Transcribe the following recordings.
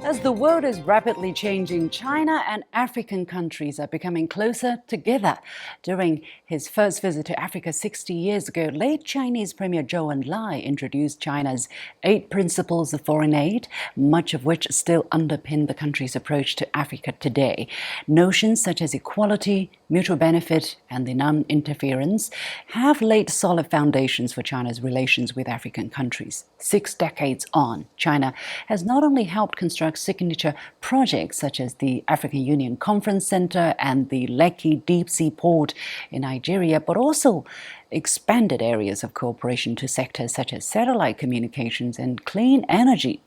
As the world is rapidly changing, China and African countries are becoming closer together. During his first visit to Africa 60 years ago, late Chinese Premier Zhou Enlai introduced China's 8 principles of foreign aid, much of which still underpin the country's approach to Africa today. Notions such as equality, mutual benefit, and the non-interference have laid solid foundations for China's relations with African countries. 6 decades on, China has not only helped construct signature projects such as the African Union Conference Center and the Lekki Deep Sea Port in Nigeria, but also expanded areas of cooperation to sectors such as satellite communications and clean energy.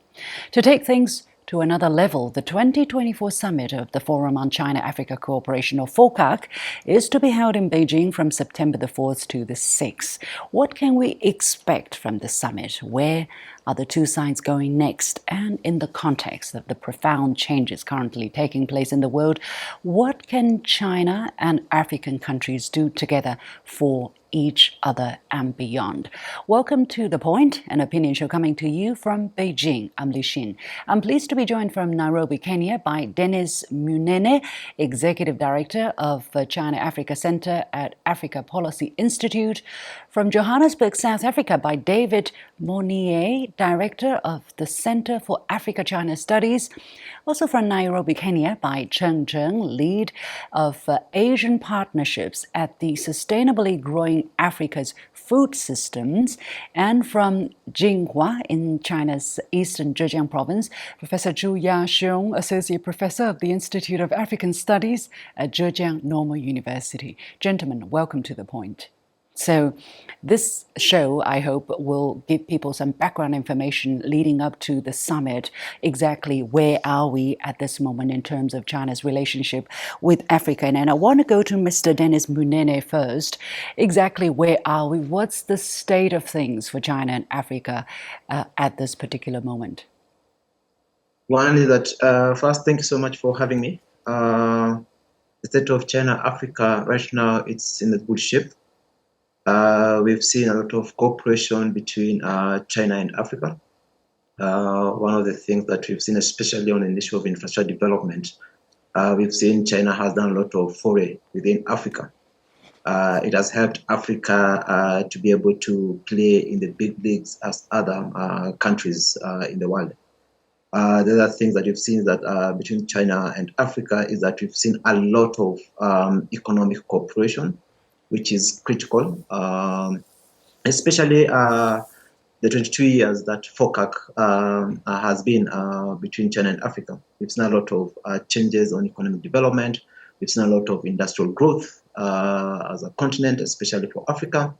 To take things to another level, the 2024 summit of the Forum on China-Africa Cooperation, or FOCAC, is to be held in Beijing from September the 4th to the 6th. What can we expect from the summit? Where are the two sides going next? And in the context of the profound changes currently taking place in the world, what can China and African countries do together for each other and beyond? Welcome to The Point, an opinion show coming to you from Beijing. I'm Li Xin. I'm pleased to be joined from Nairobi, Kenya by Dennis Munene, Executive Director of China-Africa Center at Africa Policy Institute. From Johannesburg, South Africa by David Monyae, Director of the Center for Africa-China Studies. Also from Nairobi, Kenya by Cheng Zheng, Lead of Asian Partnerships at the Sustainably Growing Africa's Food Systems. And from Jinghua in China's eastern Zhejiang province, Professor Zhu Yaxiong, Associate Professor of the Institute of African Studies at Zhejiang Normal University. Gentlemen, welcome to The Point. So this show, I hope, will give people some background information leading up to the summit. Exactly where are we at this moment in terms of China's relationship with Africa? And I want to go to Mr. Dennis Munene first. Exactly where are we? What's the state of things for China and Africa at this particular moment? One is that, first, thank you so much for having me. The state of China, Africa, right now, it's in a good shape. We've seen a lot of cooperation between China and Africa. One of the things that we've seen, especially on the issue of infrastructure development, we've seen China has done a lot of foray within Africa. It has helped Africa to be able to play in the big leagues as other countries in the world. The other things that we've seen is that between China and Africa is that we've seen a lot of economic cooperation, which is critical, especially the 22 years that FOCAC has been between China and Africa. We've seen a lot of changes on economic development. We've seen a lot of industrial growth as a continent, especially for Africa.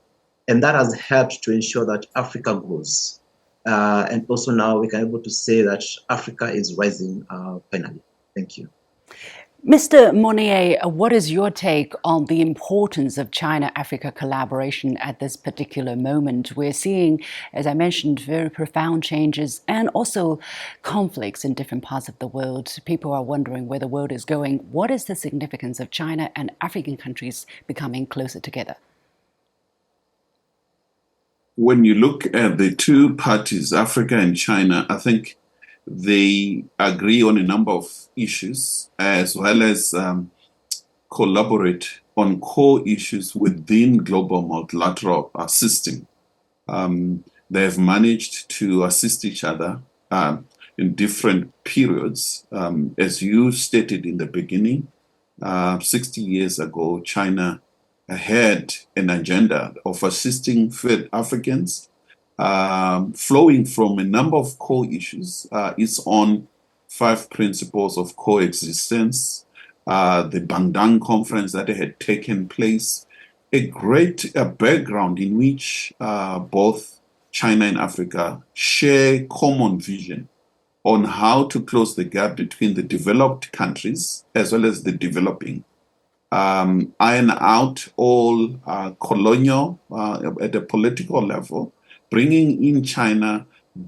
And that has helped to ensure that Africa grows. And also now we can be able to say that Africa is rising finally. Thank you. Mr. Monyae, what is your take on the importance of China-Africa collaboration at this particular moment? We're seeing, as I mentioned, very profound changes and also conflicts in different parts of the world. People are wondering where the world is going. What is the significance of China and African countries becoming closer together? When you look at the two parties, Africa and China, I think they agree on a number of issues as well as collaborate on core issues within global multilateral system. They have managed to assist each other in different periods. As you stated in the beginning, 60 years ago, China had an agenda of assisting Africans flowing from a number of core issues. It's on 5 principles of coexistence, the Bandung conference that had taken place, a great background in which both China and Africa share common vision on how to close the gap between the developed countries as well as the developing. Iron out all colonial at a political level, bringing in China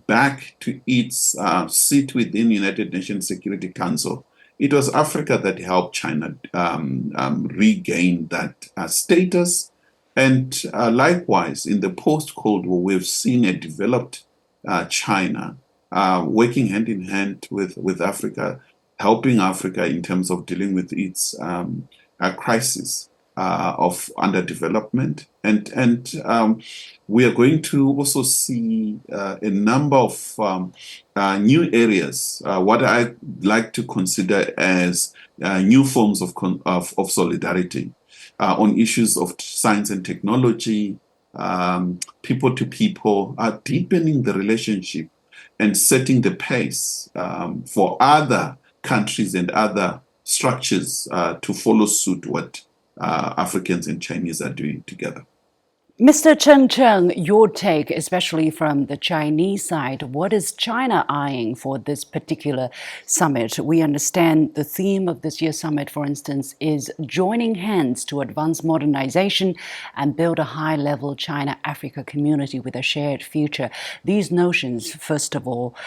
back to its seat within United Nations Security Council. It was Africa that helped China regain that status. And likewise, in the post-Cold War, we've seen a developed China working hand in hand with Africa, helping Africa in terms of dealing with its crisis of underdevelopment. And we are going to also see a number of new areas, what I like to consider as new forms of solidarity on issues of science and technology, people to people, deepening the relationship and setting the pace for other countries and other structures to follow suit what Africans and Chinese are doing together. Mr. Cheng, your take, especially from the Chinese side, what is China eyeing for this particular summit? We understand the theme of this year's summit, for instance, is joining hands to advance modernization and build a high-level China-Africa community with a shared future. These notions, first of all,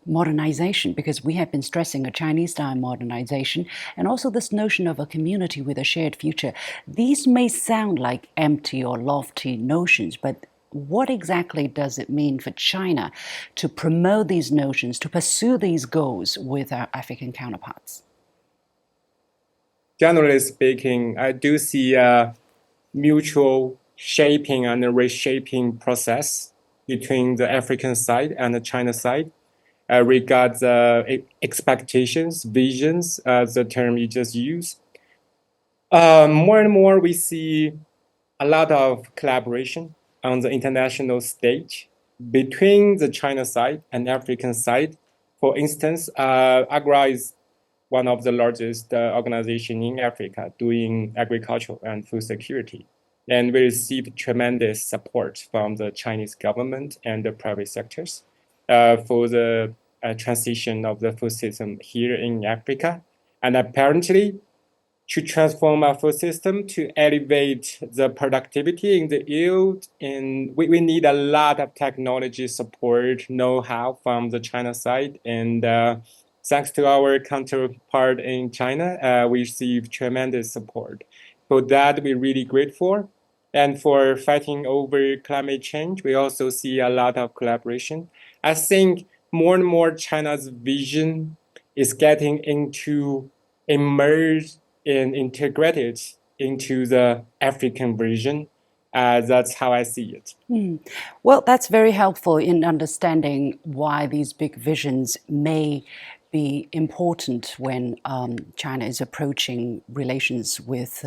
modernization, because we have been stressing a Chinese-style modernization, and also this notion of a community with a shared future. These may sound like empty or lofty notions, but what exactly does it mean for China to promote these notions, to pursue these goals with our African counterparts? Generally speaking, I do see a mutual shaping and reshaping process between the African side and the China side. Regards expectations, visions, the term you just used. More and more we see a lot of collaboration on the international stage between the China side and African side. For instance, AGRA is one of the largest organizations in Africa doing agriculture and food security. And we received tremendous support from the Chinese government and the private sectors for the transition of the food system here in Africa. And apparently, to transform our food system, to elevate the productivity in the yield, and we need a lot of technology support, know-how from the China side. And thanks to our counterpart in China, we received tremendous support. For that, we're really grateful. And for fighting over climate change, we also see a lot of collaboration. I think more and more China's vision is getting into immersed and integrated into the African vision. That's how I see it. Well, that's very helpful in understanding why these big visions may be important when China is approaching relations with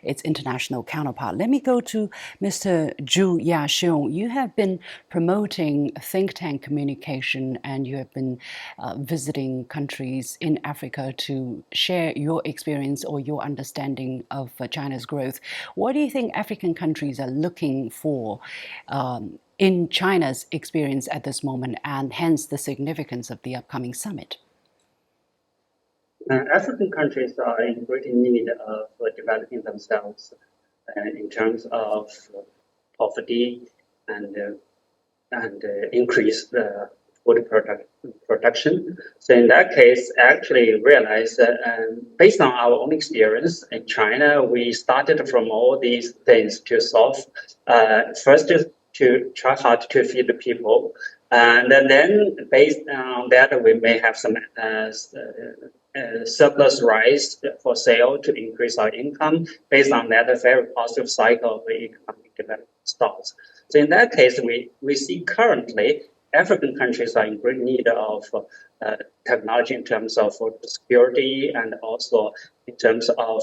its international counterpart. Let me go to Mr. Zhu Yaxiong. You have been promoting think tank communication, and you have been visiting countries in Africa to share your experience or your understanding of China's growth. What do you think African countries are looking for in China's experience at this moment, and hence the significance of the upcoming summit? African countries are in great need of developing themselves in terms of poverty and increase the food production. So in that case, actually realize that based on our own experience in China, we started from all these things to solve. First, to try hard to feed the people, and then based on that, we may have some surplus rice for sale to increase our income. Based on that, a very positive cycle of the economic development starts. So in that case, we see currently African countries are in great need of technology in terms of security and also in terms of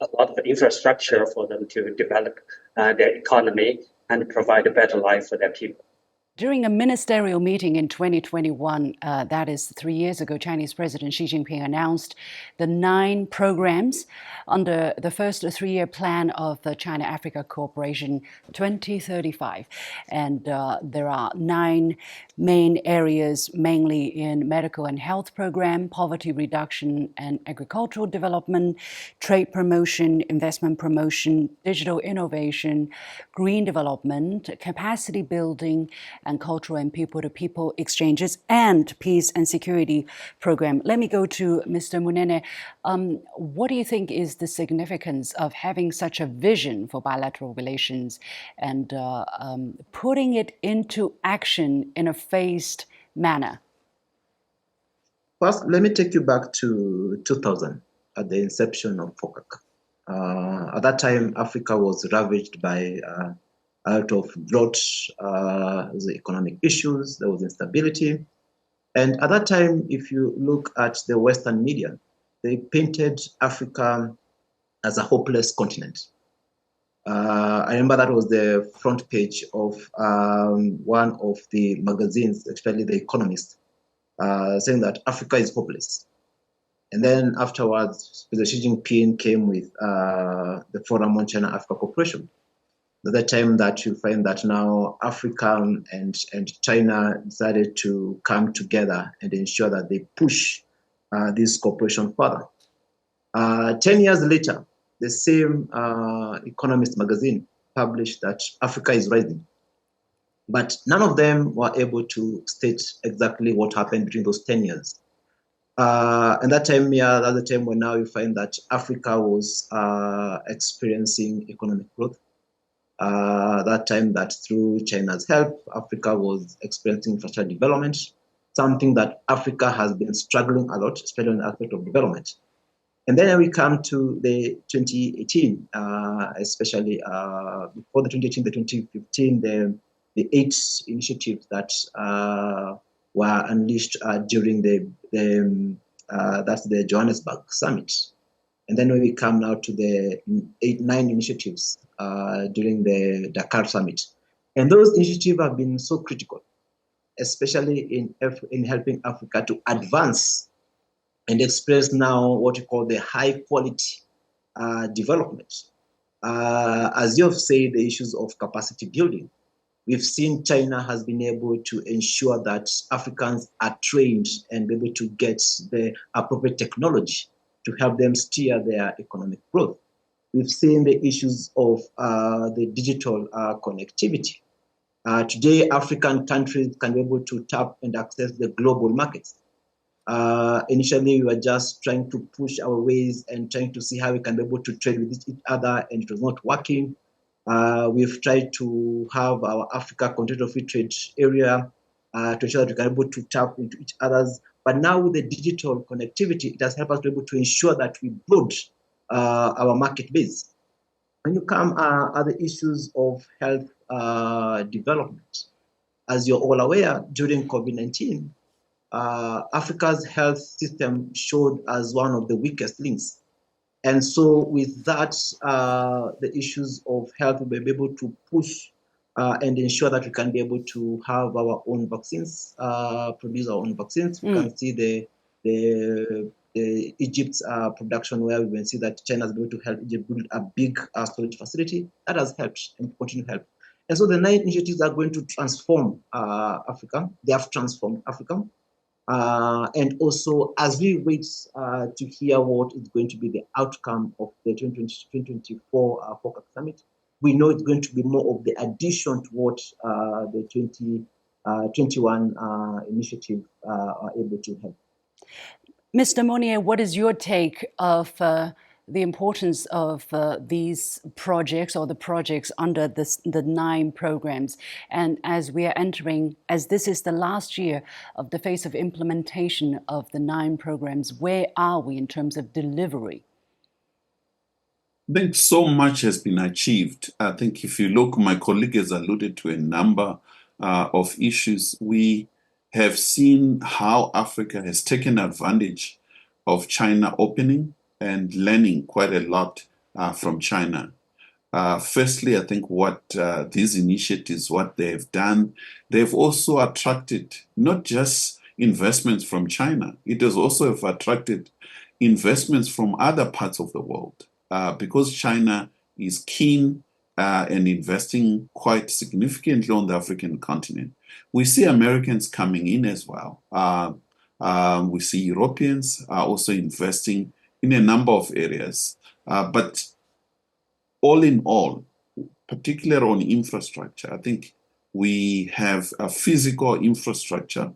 a lot of infrastructure for them to develop their economy and provide a better life for their people. During a ministerial meeting in 2021, that is 3 years ago, Chinese President Xi Jinping announced the 9 programs under the first 3-year plan of the China-Africa Cooperation 2035. And there are 9 main areas, mainly in medical and health program, poverty reduction and agricultural development, trade promotion, investment promotion, digital innovation, green development, capacity building, and cultural and people-to-people exchanges, and peace and security program. Let me go to Mr. Munene. What do you think is the significance of having such a vision for bilateral relations and putting it into action in a phased manner? First, let me take you back to 2000 at the inception of FOCAC. At that time, Africa was ravaged by a lot of drought, the economic issues, there was instability. And at that time, if you look at the Western media, they painted Africa as a hopeless continent. I remember that was the front page of one of the magazines, especially The Economist, saying that Africa is hopeless. And then afterwards, President Xi Jinping came with the Forum on China-Africa Cooperation. At that time that you find that now Africa and China decided to come together and ensure that they push this cooperation further. 10 years later, the same Economist magazine published that Africa is rising. But none of them were able to state exactly what happened between those 10 years. And that time, that's the time when now you find that Africa was experiencing economic growth. That time that through China's help, Africa was experiencing infrastructure development, something that Africa has been struggling a lot, especially in the aspect of development. And then we come to the 2018, especially before the 2018, the 2015, the 8 initiatives that were unleashed during that's the Johannesburg summit. And then we come now to the 9 initiatives during the Dakar summit. And those initiatives have been so critical, especially in helping Africa to advance and express now what you call the high quality development. As you have said, the issues of capacity building. We've seen China has been able to ensure that Africans are trained and be able to get the appropriate technology to help them steer their economic growth. We've seen the issues of the digital connectivity. Today, African countries can be able to tap and access the global markets. Initially, we were just trying to push our ways and trying to see how we can be able to trade with each other, and it was not working. We've tried to have our Africa Continental Free Trade Area to ensure that we can be able to tap into each other's. But now with the digital connectivity, it has helped us to be able to ensure that we broaden our market base. When you come at the issues of health development, as you're all aware, during COVID-19, Africa's health system showed as one of the weakest links. And so with that, the issues of health will be able to push and ensure that we can be able to have our own vaccines, produce our own vaccines. We can see the Egypt's production, where we can see that China is able to help Egypt build a big storage facility. That has helped and continue to help. And so the 9 initiatives are going to transform Africa. They have transformed Africa. And also, as we wait to hear what is going to be the outcome of the 2024 FOCAC summit, we know it's going to be more of the addition to what the 2021 initiative are able to help. Mr. Monyae, what is your take of the importance of these projects, or the projects under the 9 programs? And as we are entering, as this is the last year of the phase of implementation of the 9 programs, where are we in terms of delivery? I think so much has been achieved. I think if you look, my colleague has alluded to a number of issues. We have seen how Africa has taken advantage of China opening and learning quite a lot from China. Firstly, I think what these initiatives, what they've done, they've also attracted not just investments from China, it has also attracted investments from other parts of the world. Because China is keen and investing quite significantly on the African continent. We see Americans coming in as well. We see Europeans also investing in a number of areas. But all in all, particularly on infrastructure, I think we have a physical infrastructure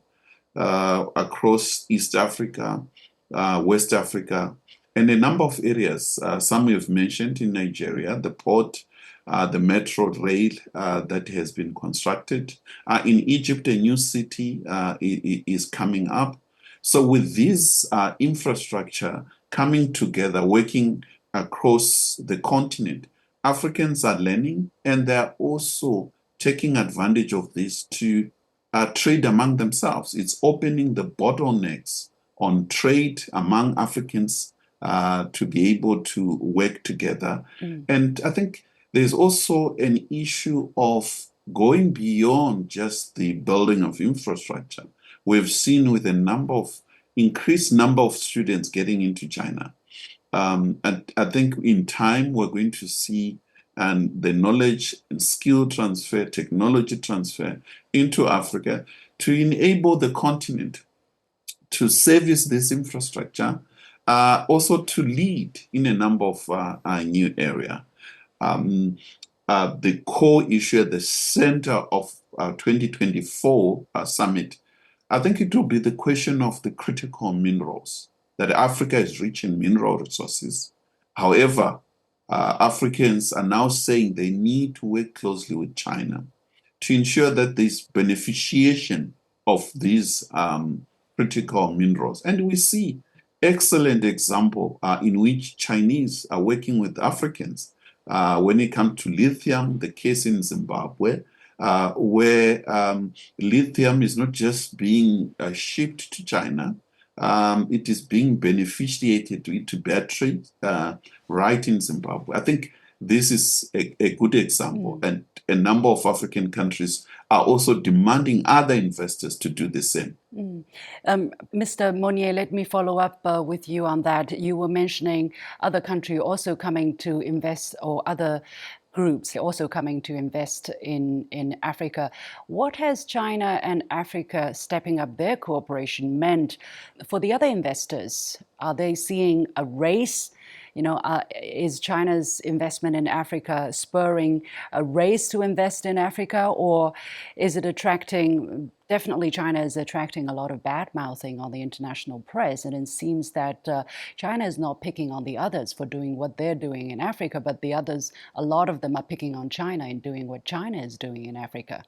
across East Africa, West Africa, and a number of areas. Some you've mentioned in Nigeria, the port, the metro rail that has been constructed. In Egypt, a new city is coming up. So with this infrastructure coming together, working across the continent, Africans are learning, and they're also taking advantage of this to trade among themselves. It's opening the bottlenecks on trade among Africans to be able to work together. And I think there's also an issue of going beyond just the building of infrastructure. We've seen with increased number of students getting into China. And I think in time we're going to see the knowledge and skill transfer, technology transfer into Africa to enable the continent to service this infrastructure, also to lead in a number of new areas. The core issue at the center of 2024 summit, I think it will be the question of the critical minerals, that Africa is rich in mineral resources. However, Africans are now saying they need to work closely with China to ensure that there's beneficiation of these critical minerals. And we see excellent example in which Chinese are working with Africans when it comes to lithium, the case in Zimbabwe, where lithium is not just being shipped to China, it is being beneficiated into batteries right in Zimbabwe. I think this is a good example, and a number of African countries are also demanding other investors to do the same. Mr. Monyae, let me follow up with you on that. You were mentioning other countries also coming to invest, or other groups also coming to invest in Africa. What has China and Africa stepping up their cooperation meant for the other investors? Are they seeing a race? Is China's investment in Africa spurring a race to invest in Africa, or is it attracting? Definitely, China is attracting a lot of bad-mouthing on the international press, and it seems that China is not picking on the others for doing what they're doing in Africa, but the others, a lot of them are picking on China in doing what China is doing in Africa.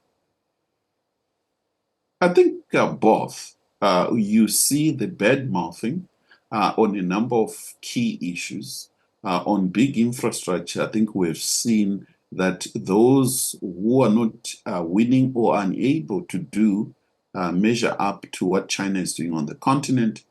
I think both. You see the bad-mouthing on a number of key issues. On big infrastructure, I think we've seen that those who are not willing or unable to measure up to what China is doing on the continent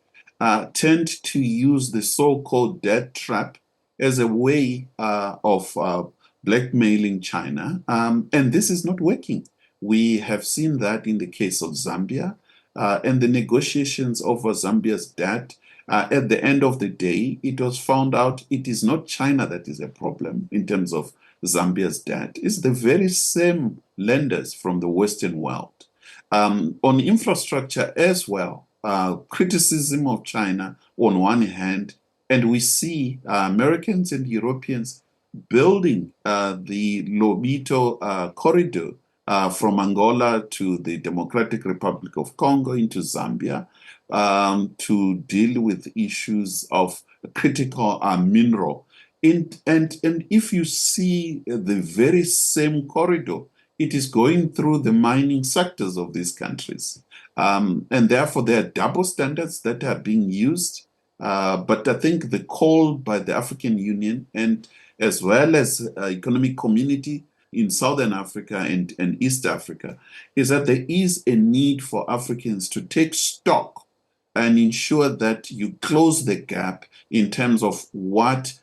tend to use the so-called debt trap as a way of blackmailing China. And this is not working. We have seen that in the case of Zambia and the negotiations over Zambia's debt. At the end of the day, it was found out it is not China that is a problem in terms of Zambia's debt. It's the very same lenders from the Western world. On infrastructure as well, criticism of China on one hand, and we see Americans and Europeans building the Lobito corridor from Angola to the Democratic Republic of Congo into Zambia to deal with issues of critical mineral. And if you see the very same corridor, it is going through the mining sectors of these countries. And therefore, there are double standards that are being used. But I think the call by the African Union and as well as economic community in Southern Africa and East Africa is that there is a need for Africans to take stock and ensure that you close the gap in terms of what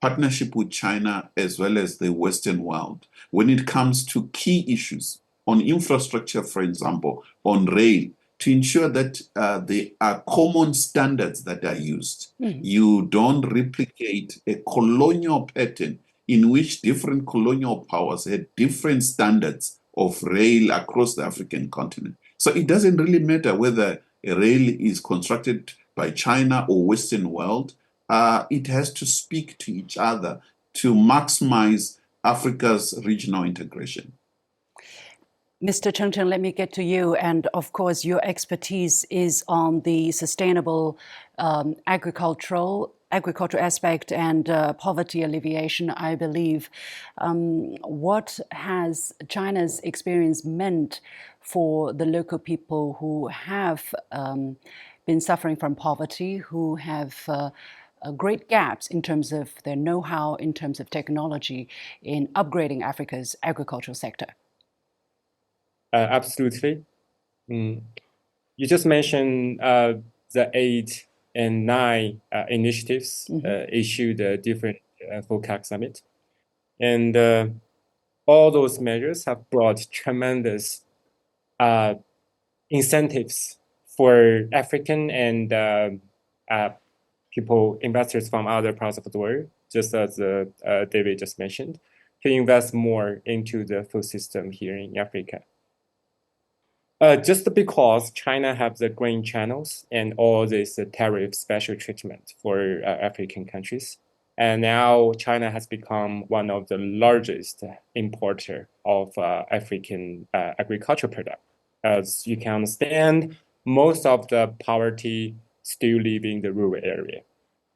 partnership with China as well as the Western world when it comes to key issues on infrastructure, for example, on rail, to ensure that there are common standards that are used. You don't replicate a colonial pattern in which different colonial powers had different standards of rail across the African continent. So it doesn't really matter whether a rail is constructed by China or Western world. It has to speak to each other to maximize Africa's regional integration. Mr. Cheng Cheng, let me get to you. And of course, your expertise is on the sustainable agricultural agricultural aspect and poverty alleviation, I believe. What has China's experience meant for the local people who have been suffering from poverty, who have great gaps in terms of their know-how, in terms of technology, in upgrading Africa's agricultural sector? Absolutely. You just mentioned the 8 and 9 initiatives issued different FOCAC summit. And all those measures have brought tremendous incentives for African and people, investors from other parts of the world, just as David just mentioned, to invest more into the food system here in Africa. Just because China has the grain channels and all this tariff special treatment for African countries. And now China has become one of the largest importer of African agricultural products. As you can understand, most of the poverty still live in the rural area.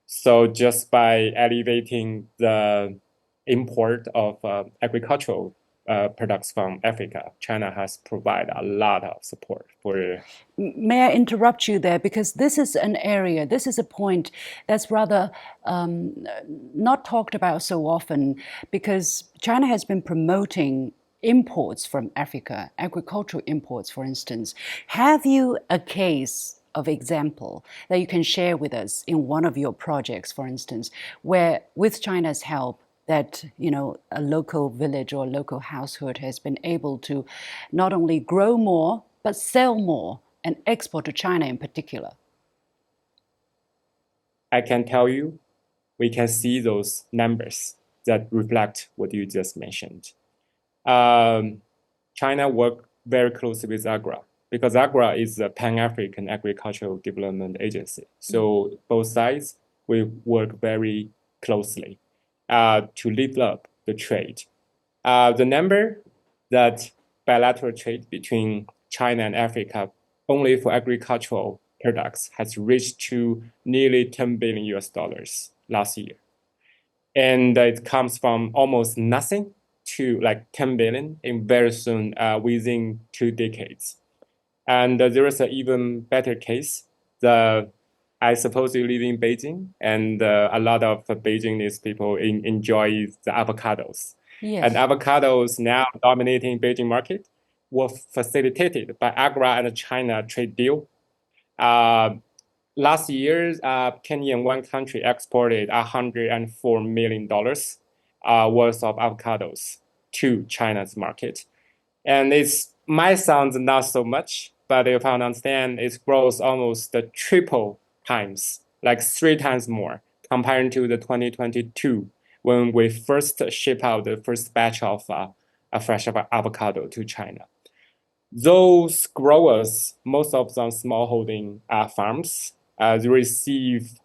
So just by elevating the import of agricultural products from Africa, China has provided a lot of support for. May I interrupt you there? Because this is an area, this is a point that's rather not talked about so often, because China has been promoting imports from Africa, agricultural imports, for instance. Have you a case of example that you can share with us in one of your projects, for instance, where with China's help, that a local village or a local household has been able to not only grow more but sell more and export to China in particular? I can tell you, we can see those numbers that reflect what you just mentioned. China worked very closely with AGRA, because AGRA is a Pan-African Agricultural Development Agency. So both sides will work very closely to lift up the trade. The number that bilateral trade between China and Africa only for agricultural products has reached to nearly $10 billion last year. And it comes from almost nothing to like 10 billion in very soon, within 2 decades. And there is an even better case. I suppose you live in Beijing, and a lot of Beijingese people enjoy the avocados. Yes. And avocados now dominating Beijing market were facilitated by AGRA and the China trade deal. Last year, Kenya and one country exported $104 million worth of avocados to China's market. And it might sound not so much, but if I understand, it grows almost the triple times, like 3 times more, compared to the 2022, when we first ship out the first batch of a fresh avocado to China. Those growers, most of them smallholding farms, they receive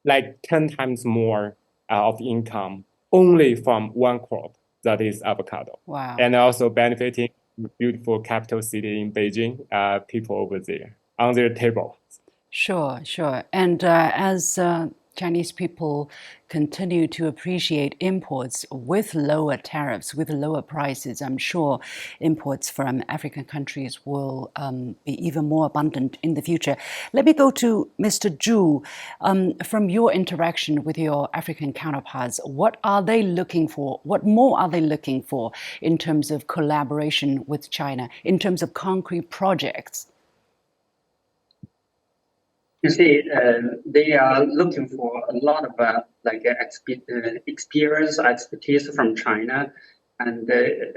like 10 times more of income only from one crop, that is avocado. Wow. And also benefiting beautiful capital city in Beijing, people over there on their table. Sure. And as Chinese people continue to appreciate imports with lower tariffs, with lower prices, I'm sure imports from African countries will be even more abundant in the future. Let me go to Mr. Zhu. From your interaction with your African counterparts, what are they looking for? What more are they looking for in terms of collaboration with China, in terms of concrete projects? You see, they are looking for a lot of experience, expertise from China, and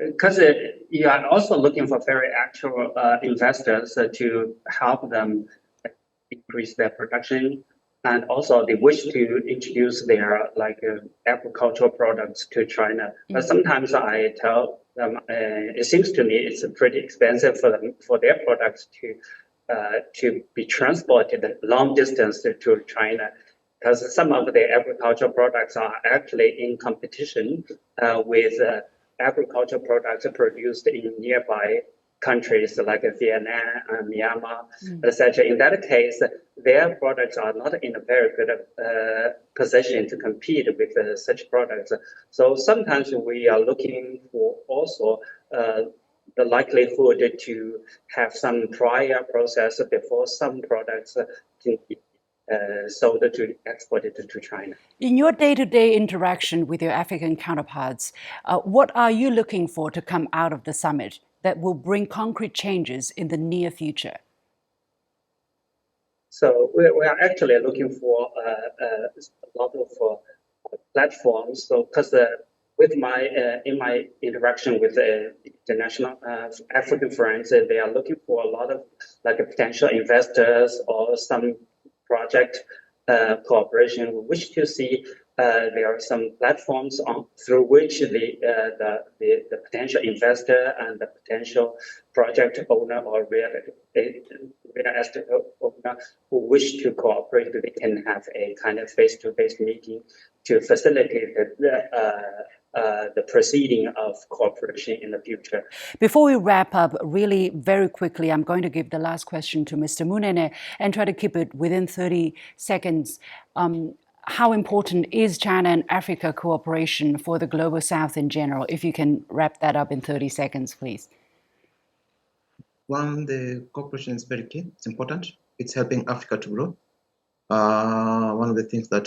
because you are also looking for very actual investors to help them increase their production, and also they wish to introduce their agricultural products to China. But sometimes I tell them, it seems to me it's pretty expensive for them, for their products to be transported long distance to China, because some of the agricultural products are actually in competition with agricultural products produced in nearby countries like Vietnam and Myanmar, etc. In that case, their products are not in a very good position to compete with such products. So sometimes we are looking for also the likelihood to have some prior process before some products can be sold to exported to China. In your day-to-day interaction with your African counterparts, what are you looking for to come out of the summit that will bring concrete changes in the near future? So we are actually looking for a lot of platforms. So because with in my interaction with the international African friends, they are looking for a lot of potential investors or some project cooperation. We wish to see there are some platforms through which the potential investor and the potential project owner or real estate owner who wish to cooperate, they can have a kind of face-to-face meeting to facilitate the proceeding of cooperation in the future. Before we wrap up, really very quickly, I'm going to give the last question to Mr. Munene and try to keep it within 30 seconds. How important is China and Africa cooperation for the Global South in general? If you can wrap that up in 30 seconds, please. One, the cooperation is very key. It's important. It's helping Africa to grow. One of the things that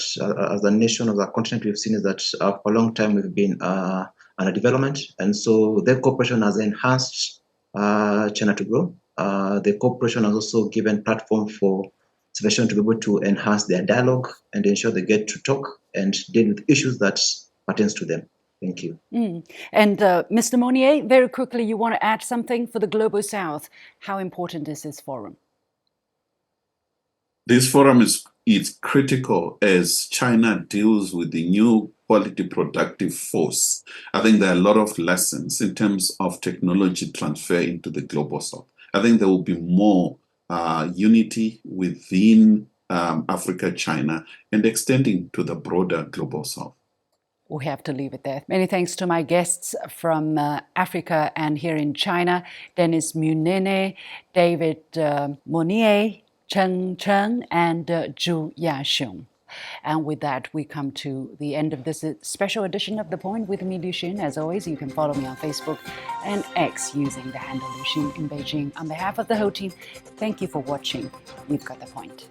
as a nation, as a continent, we've seen is that for a long time we've been under development. And so their cooperation has enhanced China to grow. The cooperation has also given platform for civilization to be able to enhance their dialogue and ensure they get to talk and deal with issues that pertains to them. Thank you. And Mr. Monyae, very quickly, you want to add something for the Global South? How important is this forum? This forum is critical as China deals with the new quality productive force. I think there are a lot of lessons in terms of technology transfer into the Global South. I think there will be more unity within Africa, China, and extending to the broader Global South. We have to leave it there. Many thanks to my guests from Africa and here in China, Dennis Munene, David Monyae, Cheng, and Zhu Yaxiong. And with that, we come to the end of this special edition of The Point with me, Liu Xin. As always, you can follow me on Facebook and X using the handle Liu Xin in Beijing. On behalf of the whole team, thank you for watching. We've got The Point.